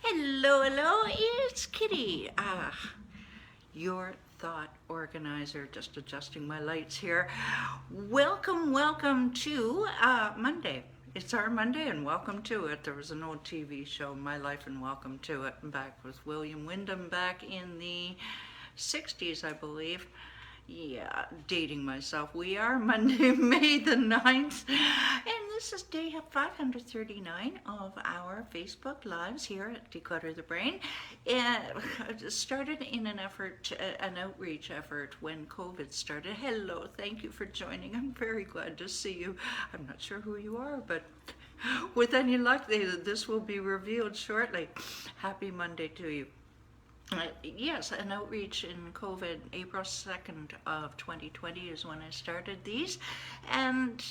Hello, hello, it's Kitti. Your thought organizer, just adjusting my lights here. Welcome to Monday. It's our Monday and welcome to it. There was an old TV show, My Life and Welcome to It, back with William Wyndham back in the 60s, I believe. Yeah, dating myself. We are Monday, May the 9th, and this is day 539 of our Facebook Lives here at Declutter the Brain. It started in an effort, an outreach effort when COVID started. Hello, thank you for joining. I'm very glad to see you. I'm not sure who you are, but with any luck, this will be revealed shortly. Happy Monday to you. Yes, an outreach in COVID, April 2nd of 2020 is when I started these, and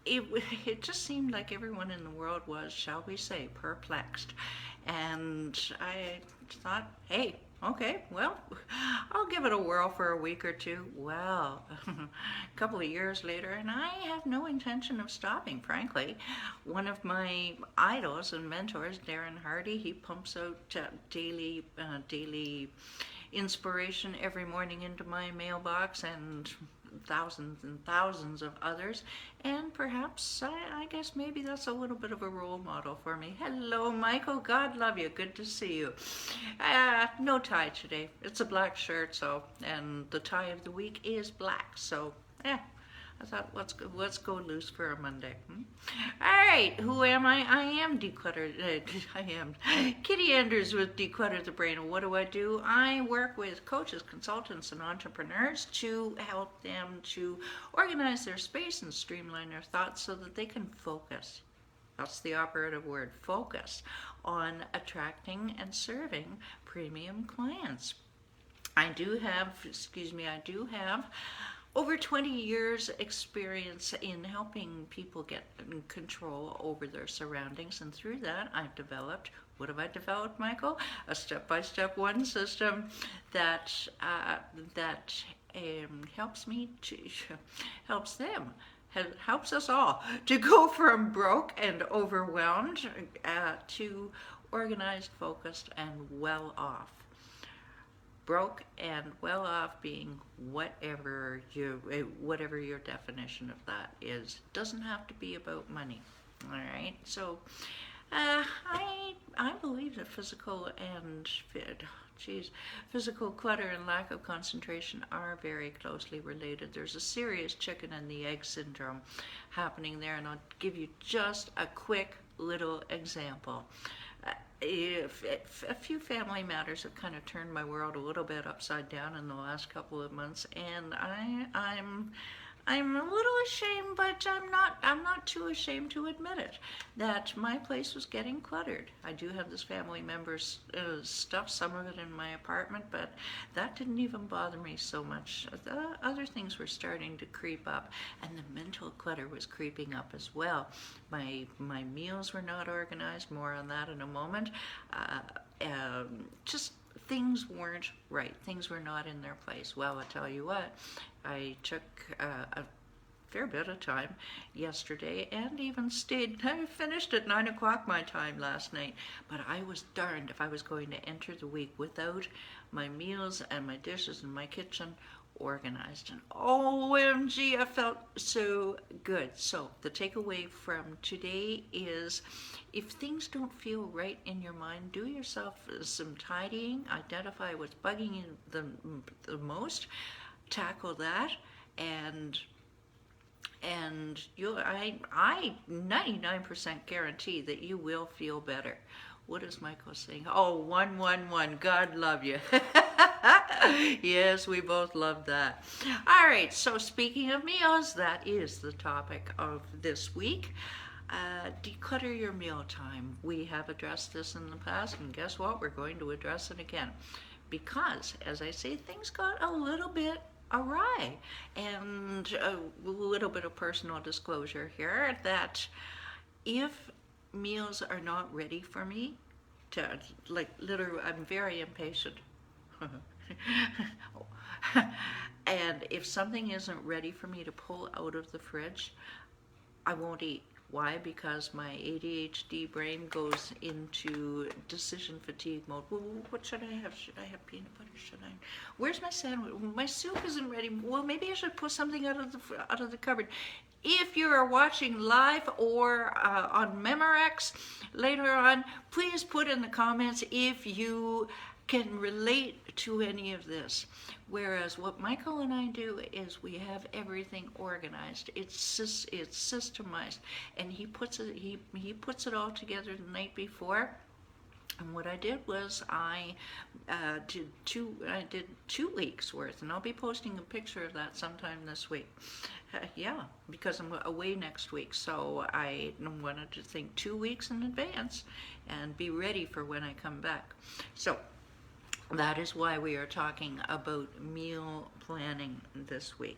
it just seemed like everyone in the world was, shall we say, perplexed. And I thought, hey, okay, well, I'll give it a whirl for a week or two. Well, a couple of years later, and I have no intention of stopping, frankly. One of my idols and mentors, Darren Hardy, he pumps out daily inspiration every morning into my mailbox, and thousands of others, and perhaps I guess maybe that's a little bit of a role model for me. Hello, Michael. God love you. Good to see you. No tie today. It's a black shirt, and the tie of the week is black. So, I thought let's go loose for a Monday. All right, who am I? I am Declutter. I am Kitti Anders with Declutter the Brain. What do? I work with coaches, consultants, and entrepreneurs to help them to organize their space and streamline their thoughts so that they can focus. That's the operative word, focus, on attracting and serving premium clients. I do have over 20 years experience in helping people get control over their surroundings, and through that I've developed, what have I developed, Michael? A step-by-step one system that helps us all to go from broke and overwhelmed to organized, focused, and well off. Broke and well off being whatever your definition of that is. Doesn't have to be about money. All right. So I believe that physical clutter and lack of concentration are very closely related. There's a serious chicken and the egg syndrome happening there, and I'll give you just a quick little example. If a few family matters have kind of turned my world a little bit upside down in the last couple of months, and I'm a little ashamed, but I'm not too ashamed to admit it, that my place was getting cluttered. I do have this family member's stuff, some of it in my apartment, but that didn't even bother me so much. The other things were starting to creep up, and the mental clutter was creeping up as well. My meals were not organized, more on that in a moment. Just things weren't right. Things were not in their place. Well, I tell you what, I took a fair bit of time yesterday and even I finished at 9 o'clock my time last night, but I was darned if I was going to enter the week without my meals and my dishes and my kitchen organized. And OMG, I felt so good. So the takeaway from today is, if things don't feel right in your mind, do yourself some tidying, identify what's bugging you the most, tackle that, and I 99% guarantee that you will feel better. What is Michael saying? Oh, 111. God love you. Yes, we both love that. All right, so speaking of meals, that is the topic of this week. Declutter your mealtime. We have addressed this in the past, and guess what? We're going to address it again. Because, as I say, things got a little bit awry. And a little bit of personal disclosure here, that if meals are not ready for me, literally, I'm very impatient. And if something isn't ready for me to pull out of the fridge, I won't eat. Why? Because my ADHD brain goes into decision fatigue mode. Well, what should I have? Should I have peanut butter? Should I? Where's my sandwich? My soup isn't ready. Well, maybe I should pull something out of the cupboard. If you are watching live or on Memorex later on, please put in the comments if you can relate to any of this. Whereas what Michael and I do is we have everything organized. It's systemized, and he puts it all together the night before. And what I did was I did 2 weeks worth, and I'll be posting a picture of that sometime this week. Yeah, because I'm away next week, so I wanted to think 2 weeks in advance and be ready for when I come back. So that is why we are talking about meal planning this week.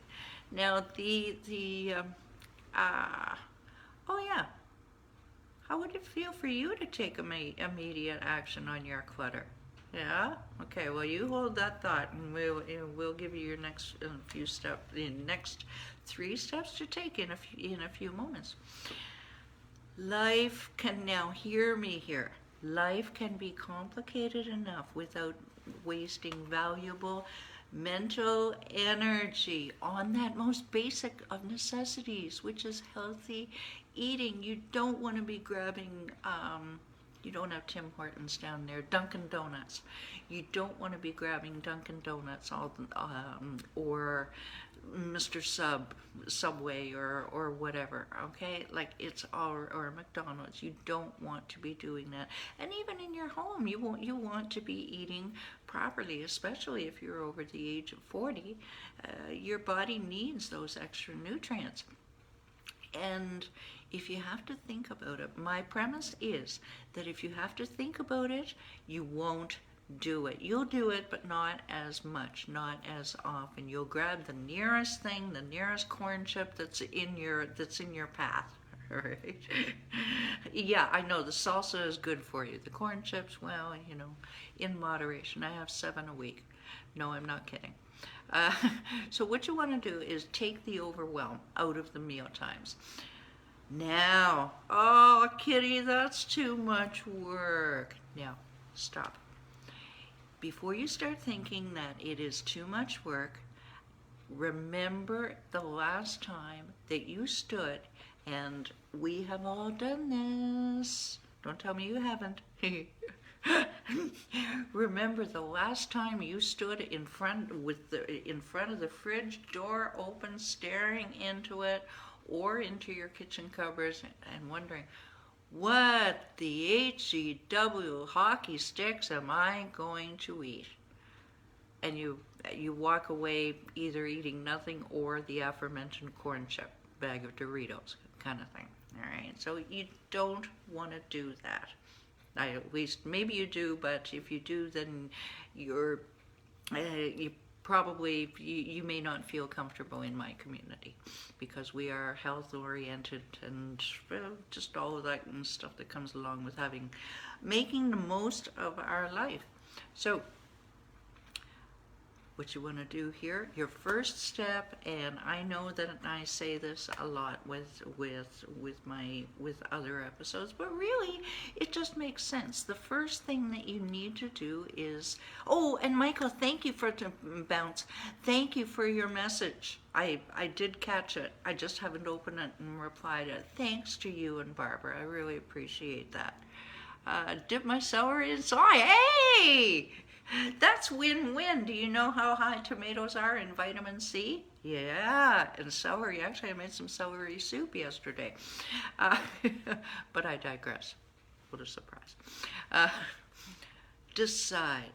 Now, oh yeah, how would it feel for you to take immediate action on your clutter? Yeah. Okay. Well, you hold that thought, and we'll give you your next few steps, the next 3 steps to take in a few moments. Life can, now hear me here. Life can be complicated enough without wasting valuable mental energy on that most basic of necessities, which is healthy eating. You don't want to be grabbing, you don't have Tim Hortons down there, Dunkin' Donuts. You don't want to be grabbing Dunkin' Donuts or Mr. Subway or whatever, okay? Like it's or McDonald's. You don't want to be doing that. And even in your home, you want to be eating properly, especially if you're over the age of 40. Your body needs those extra nutrients. And if you have to think about it, my premise is that if you have to think about it, you won't do it. You'll do it, but not as much, not as often. You'll grab the nearest thing, the nearest corn chip that's in your path. Right? Yeah, I know the salsa is good for you. The corn chips, well, in moderation. I have 7 a week. No, I'm not kidding. So what you want to do is take the overwhelm out of the meal times. Now, oh, Kitti, that's too much work. Now, stop. Before you start thinking that it is too much work, remember the last time that you stood, and we have all done this. Don't tell me you haven't. Remember the last time you stood in front of the fridge door open, staring into it or into your kitchen cupboards and wondering, what the HEW hockey sticks am I going to eat? And you walk away either eating nothing or the aforementioned corn chip bag of Doritos kind of thing. All right, so you don't want to do that. At least maybe you do, but if you do, then you may not feel comfortable in my community, because we are health oriented and just all of that and stuff that comes along with making the most of our life. So what you want to do here, your first step, and I know that I say this a lot with other episodes, but really it just makes sense. The first thing that you need to do is, oh, and Michael, thank you for bounce. Thank you for your message. I did catch it. I just haven't opened it and replied it. Thanks to you and Barbara. I really appreciate that. Dip my celery in soy. Hey! That's win-win. Do you know how high tomatoes are in vitamin C? Yeah, and celery. Actually, I made some celery soup yesterday. But I digress. What a surprise. Decide.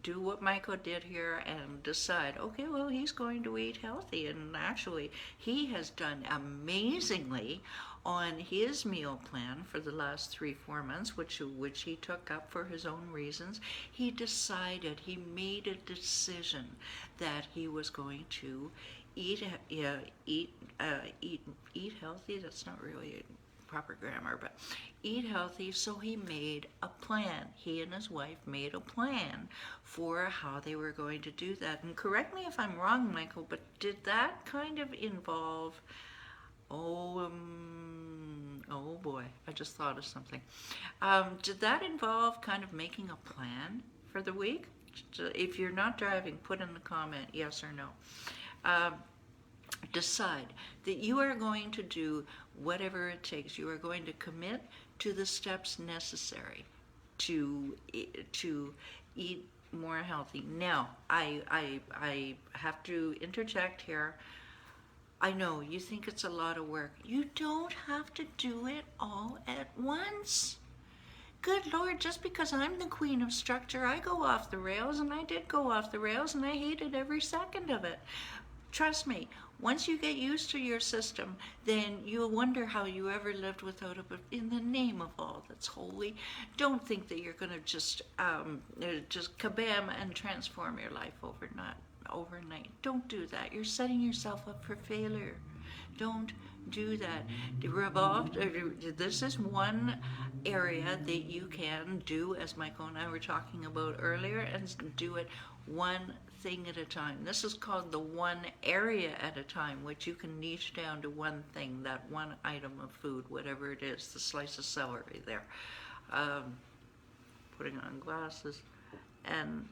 Do what Michael did here and decide, okay, well, he's going to eat healthy. And actually, he has done amazingly on his meal plan for the last 3-4 months, which he took up for his own reasons. He made a decision that he was going to eat healthy. That's not really proper grammar, but eat healthy. So he made a plan. He and his wife made a plan for how they were going to do that. And correct me if I'm wrong, Michael, but did that kind of involve Oh boy, I just thought of something. Did that involve kind of making a plan for the week? If you're not driving, put in the comment yes or no. Um, Decide that you are going to do whatever it takes. You are going to commit to the steps necessary to eat more healthy. Now, I have to interject here. I know you think it's a lot of work. You don't have to do it all at once. Good Lord, just because I'm the queen of structure, I go off the rails, and I did go off the rails, and I hated every second of it. Trust me, once you get used to your system, then you'll wonder how you ever lived without it. But in the name of all that's holy, don't think that you're going to just kabam and transform your life overnight. Don't do that. You're setting yourself up for failure. Don't do that. This is one area that you can do, as Michael and I were talking about earlier, and do it one thing at a time. This is called the one area at a time, which you can niche down to one thing, that one item of food, whatever it is, the slice of celery there. Putting on glasses and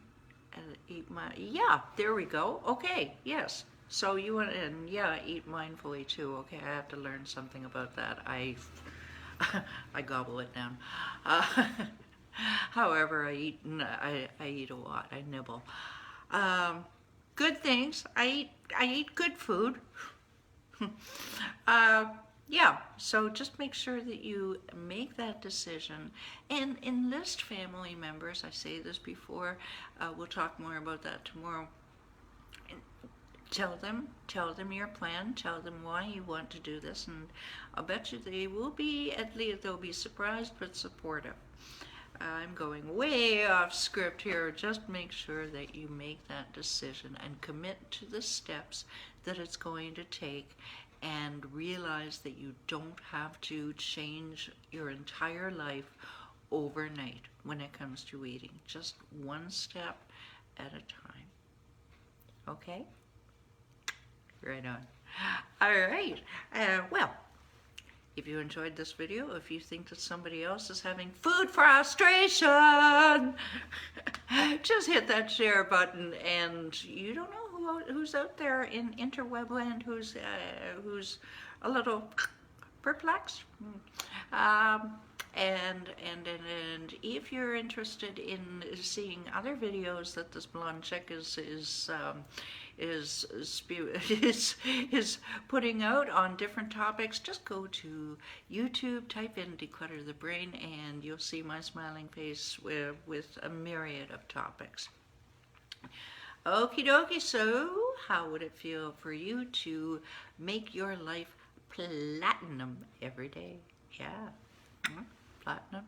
eat yeah, there we go. Okay, yes. So you want, and yeah, eat mindfully too. Okay, I have to learn something about that. I gobble it down. However, I eat a lot. I nibble. Good things. I eat good food. Yeah, so just make sure that you make that decision and enlist family members. I say this before. We'll talk more about that tomorrow. Tell them your plan, tell them why you want to do this, and I'll bet you they will be, at least they'll be surprised but supportive. I'm going way off script here. Just make sure that you make that decision and commit to the steps that it's going to take, and realize that you don't have to change your entire life overnight when it comes to eating. Just one step at a time. Okay? Right on. All right. Well, if you enjoyed this video, if you think that somebody else is having food frustration, just hit that share button. And you don't know who's out there in interwebland who's a little perplexed. And if you're interested in seeing other videos that this blonde chick is putting out on different topics, just go to YouTube, type in Declutter the Brain, and you'll see my smiling face with a myriad of topics. Okie dokie, so how would it feel for you to make your life platinum every day? Yeah. Platinum?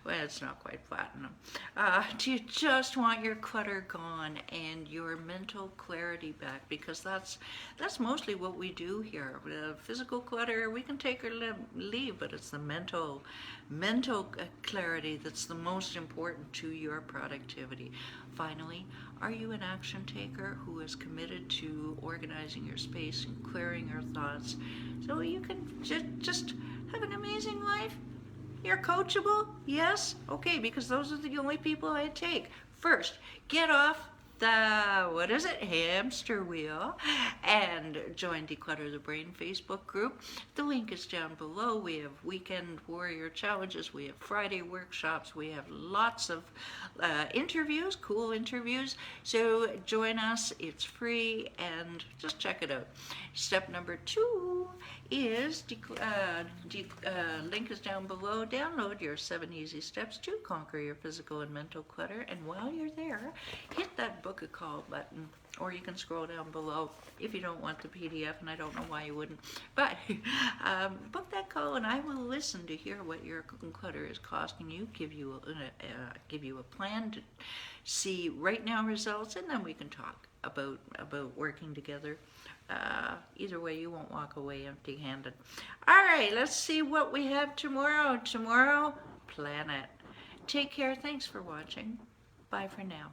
Well, it's not quite platinum. Do you just want your clutter gone and your mental clarity back? Because that's mostly what we do here. The physical clutter, we can take or leave, but it's the mental clarity that's the most important to your productivity. Finally, are you an action taker who is committed to organizing your space and clearing your thoughts so you can just have an amazing life? You're coachable? Yes? Okay, because those are the only people I take. First, get off the, hamster wheel, and join Declutter the Brain Facebook group. The link is down below. We have weekend warrior challenges. We have Friday workshops. We have lots of interviews, cool interviews. So join us. It's free, and just check it out. Step number 2 is, link is down below. Download your 7 easy steps to conquer your physical and mental clutter. And while you're there, hit that book a call button, or you can scroll down below if you don't want the PDF, and I don't know why you wouldn't. But book that call, and I will listen to hear what your clutter is costing you, give you a plan to see right now results, and then we can talk about working together. Either way, you won't walk away empty-handed. All right, let's see what we have tomorrow. Tomorrow, plan it. Take care. Thanks for watching. Bye for now.